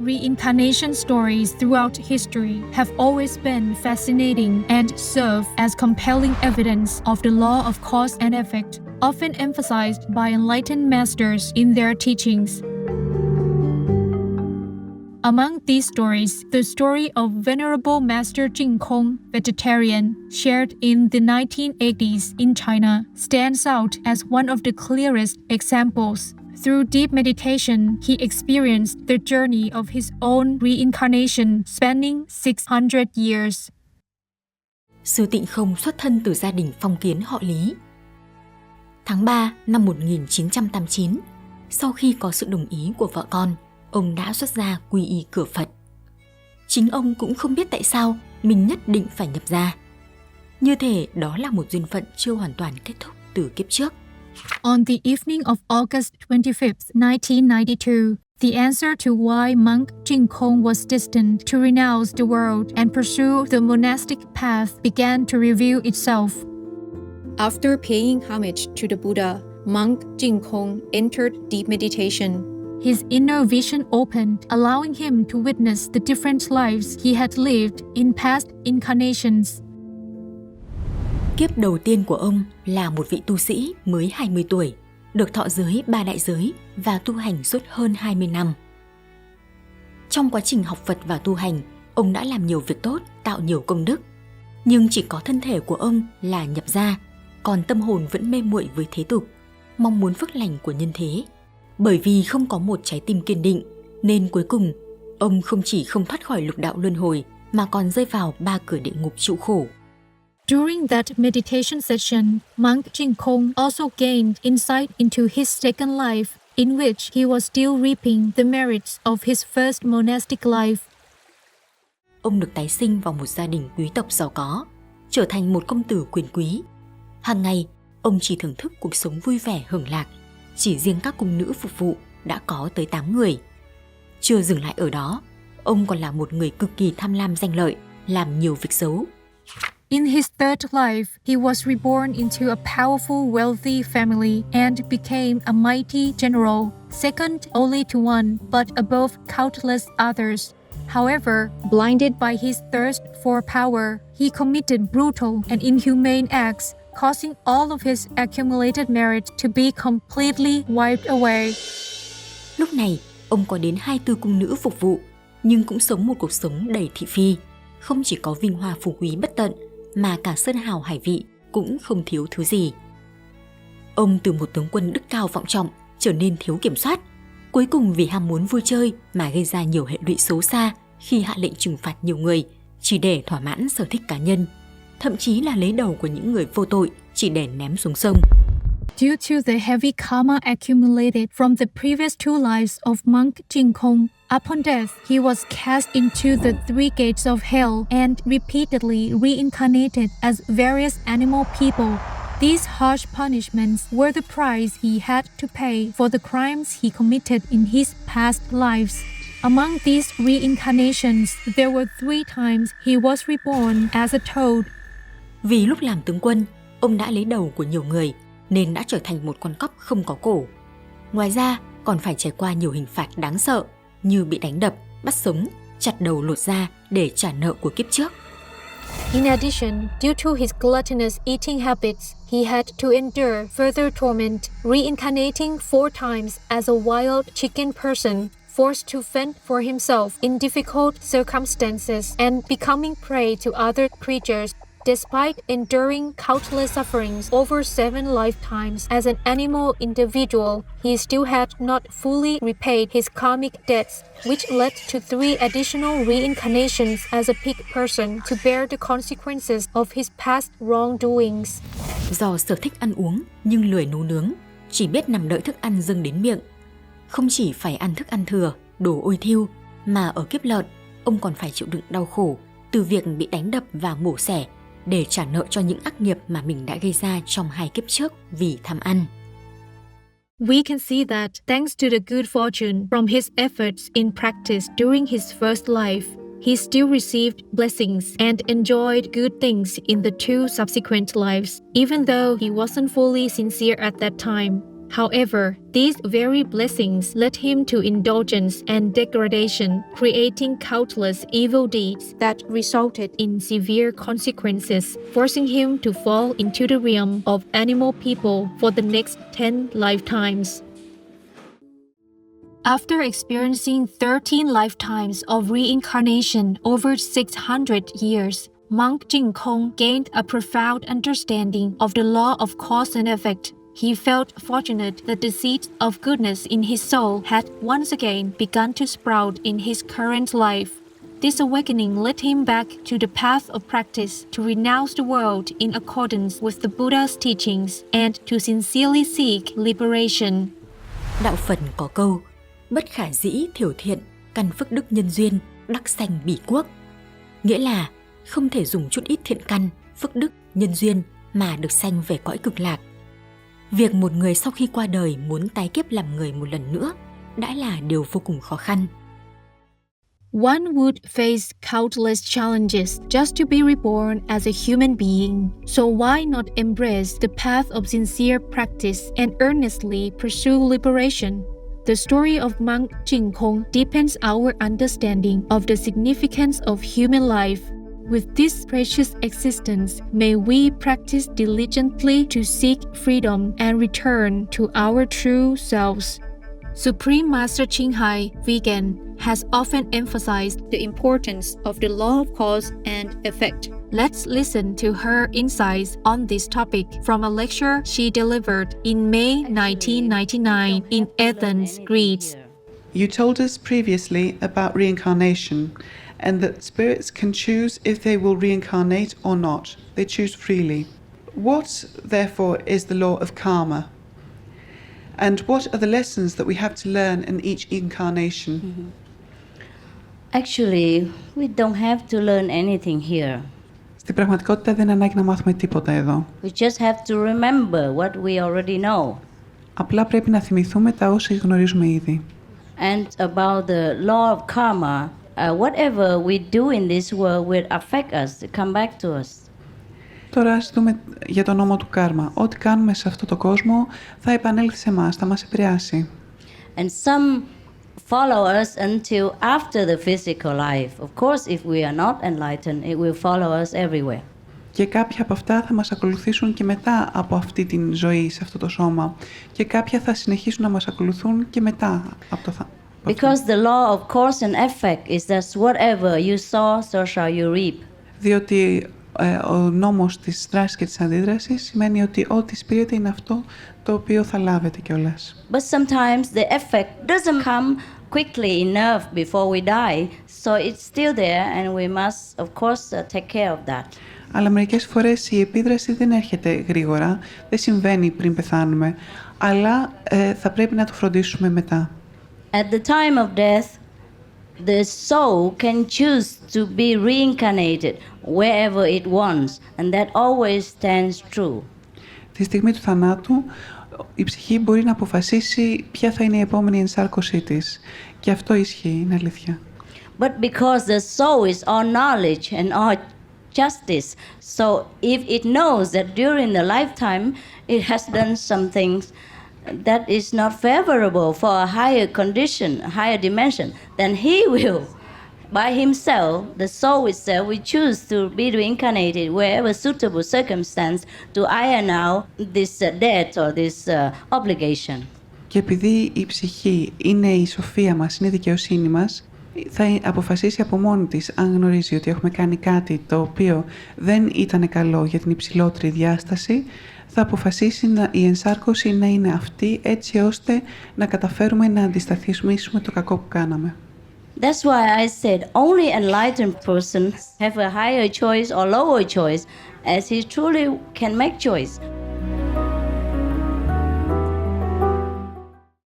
Reincarnation stories throughout history have always been fascinating and serve as compelling evidence of the law of cause and effect, often emphasized by enlightened masters in their teachings. Among these stories, the story of Venerable Master Jing Kong, vegetarian, shared in the 1980s in China, stands out as one of the clearest examples. Through deep meditation, he experienced the journey of his own reincarnation spanning 600 years. Sư Tịnh Không xuất thân từ gia đình phong kiến họ Lý. Tháng 3 năm 1989, sau khi có sự đồng ý của vợ con, ông đã xuất gia quy y cửa Phật. Chính ông cũng không biết tại sao mình nhất định phải nhập gia. Như thể đó là một duyên phận chưa hoàn toàn kết thúc từ kiếp trước. On the evening of August 25th, 1992, the answer to why monk Jing Kong was destined to renounce the world and pursue the monastic path began to reveal itself. After paying homage to the Buddha, monk Jing Kong entered deep meditation. His inner vision opened, allowing him to witness the different lives he had lived in past incarnations. Kiếp đầu tiên của ông là một vị tu sĩ mới 20 tuổi, được thọ giới 3 đại giới và tu hành suốt hơn 20 năm. Trong quá trình học Phật và tu hành, ông đã làm nhiều việc tốt, tạo nhiều công đức. Nhưng chỉ có thân thể của ông là nhập gia, còn tâm hồn vẫn mê muội với thế tục, mong muốn phước lành của nhân thế. Bởi vì không có một trái tim kiên định, nên cuối cùng, ông không chỉ không thoát khỏi lục đạo luân hồi, mà còn rơi vào 3 cửa địa ngục chịu khổ. During that meditation session, monk Jing Kong also gained insight into his second life, in which he was still reaping the merits of his first monastic life. Ông được tái sinh vào một gia đình quý tộc giàu có, trở thành một công tử quyền quý. Hàng ngày, ông chỉ thưởng thức cuộc sống vui vẻ hưởng lạc. Chỉ riêng các cung nữ phục vụ đã có tới 8 người. Chưa dừng lại ở đó, ông còn là một người cực kỳ tham lam danh lợi, làm nhiều việc xấu. In his third life, he was reborn into a powerful, wealthy family and became a mighty general, second only to one, but above countless others. However, blinded by his thirst for power, he committed brutal and inhumane acts, causing all of his accumulated merit to be completely wiped away. Lúc này, ông có đến 24 cung nữ phục vụ, nhưng cũng sống một cuộc sống đầy thị phi. Không chỉ có vinh hoa phú quý bất tận, mà cả sơn hào hải vị cũng không thiếu thứ gì. Ông từ một tướng quân đức cao vọng trọng trở nên thiếu kiểm soát, cuối cùng vì ham muốn vui chơi mà gây ra nhiều hệ lụy xấu xa khi hạ lệnh trừng phạt nhiều người chỉ để thỏa mãn sở thích cá nhân, thậm chí là lấy đầu của những người vô tội chỉ để ném xuống sông. Due to the heavy karma accumulated from the previous two lives of monk Jing Kong, upon death, he was cast into the 3 gates of hell and repeatedly reincarnated as various animal people. These harsh punishments were the price he had to pay for the crimes he committed in his past lives. Among these reincarnations, there were 3 times he was reborn as a toad. Vì lúc làm tướng quân, ông đã lấy đầu của nhiều người, nên đã trở thành một con cóc không có cổ. Ngoài ra, còn phải trải qua nhiều hình phạt đáng sợ như bị đánh đập, bắt sống, chặt đầu lột da để trả nợ của kiếp trước. In addition, due to his gluttonous eating habits, he had to endure further torment, reincarnating 4 times as a wild chicken person, forced to fend for himself in difficult circumstances and becoming prey to other creatures. Despite enduring countless sufferings over 7 lifetimes as an animal individual, he still had not fully repaid his karmic debts, which led to 3 additional reincarnations as a pig person to bear the consequences of his past wrongdoings. Do sở thích ăn uống nhưng lười nấu nướng, chỉ biết nằm đợi thức ăn dâng đến miệng. Không chỉ phải ăn thức ăn thừa, đồ ôi thiêu, mà ở kiếp lợn, ông còn phải chịu đựng đau khổ từ việc bị đánh đập và mổ xẻ để trả nợ cho những ác nghiệp mà mình đã gây ra trong 2 kiếp trước vì tham ăn. We can see that thanks to the good fortune from his efforts in practice during his first life, he still received blessings and enjoyed good things in the 2 subsequent lives, even though he wasn't fully sincere at that time. However, these very blessings led him to indulgence and degradation, creating countless evil deeds that resulted in severe consequences, forcing him to fall into the realm of animal people for the next 10 lifetimes. After experiencing 13 lifetimes of reincarnation over 600 years, monk Jingkong gained a profound understanding of the law of cause and effect. He felt fortunate that the seeds of goodness in his soul had once again begun to sprout in his current life. This awakening led him back to the path of practice to renounce the world in accordance with the Buddha's teachings and to sincerely seek liberation. Đạo Phật có câu, bất khả dĩ thiểu thiện, căn phước đức nhân duyên, đắc sanh bỉ quốc. Nghĩa là không thể dùng chút ít thiện căn, phước đức, nhân duyên mà được sanh về cõi cực lạc. Việc một người sau khi qua đời muốn tái kiếp làm người một lần nữa đã là điều vô cùng khó khăn. One would face countless challenges just to be reborn as a human being. So why not embrace the path of sincere practice and earnestly pursue liberation? The story of monk Jingkong deepens our understanding of the significance of human life. With this precious existence, may we practice diligently to seek freedom and return to our true selves. Supreme Master Ching Hai, vegan, has often emphasized the importance of the law of cause and effect. Let's listen to her insights on this topic from a lecture she delivered in May 1999 in Athens, Greece. You told us previously about reincarnation and that spirits can choose if they will reincarnate or not. They choose freely. What, therefore, is the law of karma? And what are the lessons that we have to learn in each incarnation? Actually, we don't have to learn anything here. Στην πραγματικότητα δεν ανάγκη να μάθουμε τίποτα εδώ. We just have to remember what we already know. Απλά πρέπει να θυμηθούμε τα όσα γνωρίζουμε ήδη. And about the law of karma, whatever we do in this world will affect us, come back to us. Τώρα ας δούμε για τον νόμο του κάρμα. Ό,τι κάνουμε σε αυτό το κόσμο θα επανέλθει σε εμάς, θα μας επηρεάσει. And some follow us until after the physical life. Of course, if we are not enlightened, it will follow us everywhere. Και κάποια από αυτά θα μας ακολουθήσουν και μετά από αυτή την ζωή σε αυτό το σώμα. Και κάποια θα συνεχίσουν να μας ακολουθούν και μετά από το Because the law of cause and effect is that whatever you sow, so shall you reap. Διότι ο νόμος της δράσης και της αντίδρασης σημαίνει ότι ό,τι σπείρεται είναι αυτό το οποίο θα λάβετε κιόλας. But sometimes the effect doesn't come quickly enough before we die, so it's still there and we must, of course, take care of that. Αλλά μερικές φορές η επίδραση δεν έρχεται γρήγορα, δεν συμβαίνει πριν πεθάνουμε, αλλά θα πρέπει να το φροντίσουμε μετά. At the time of death, the soul can choose to be reincarnated wherever it wants, and that always stands true. Τη στιγμή του θανάτου, η ψυχή μπορεί να αποφασίσει ποια θα είναι η επόμενη ενσάρκωσή της. Και αυτό ισχύει, είναι αλήθεια. But because the soul is all knowledge and all justice, so if it knows that during the lifetime it has done some things that is not favorable for a higher condition, a higher dimension, then he will, by himself, the soul itself, will choose to be reincarnated wherever suitable circumstance to iron out this debt or this obligation. Και επειδή η ψυχή είναι η σοφία μας, είναι η δικαιοσύνη μας, θα αποφασίσει από μόνη της, αν γνωρίζει ότι έχουμε κάνει κάτι το οποίο δεν ήταν καλό για την υψηλότερη διάσταση, θα αποφασίσει η ενσάρκωση να είναι αυτή, έτσι ώστε να καταφέρουμε να αντισταθήσουμε το κακό που κάναμε. That's why I said only enlightened persons have a higher choice or lower choice, as he truly can make choice.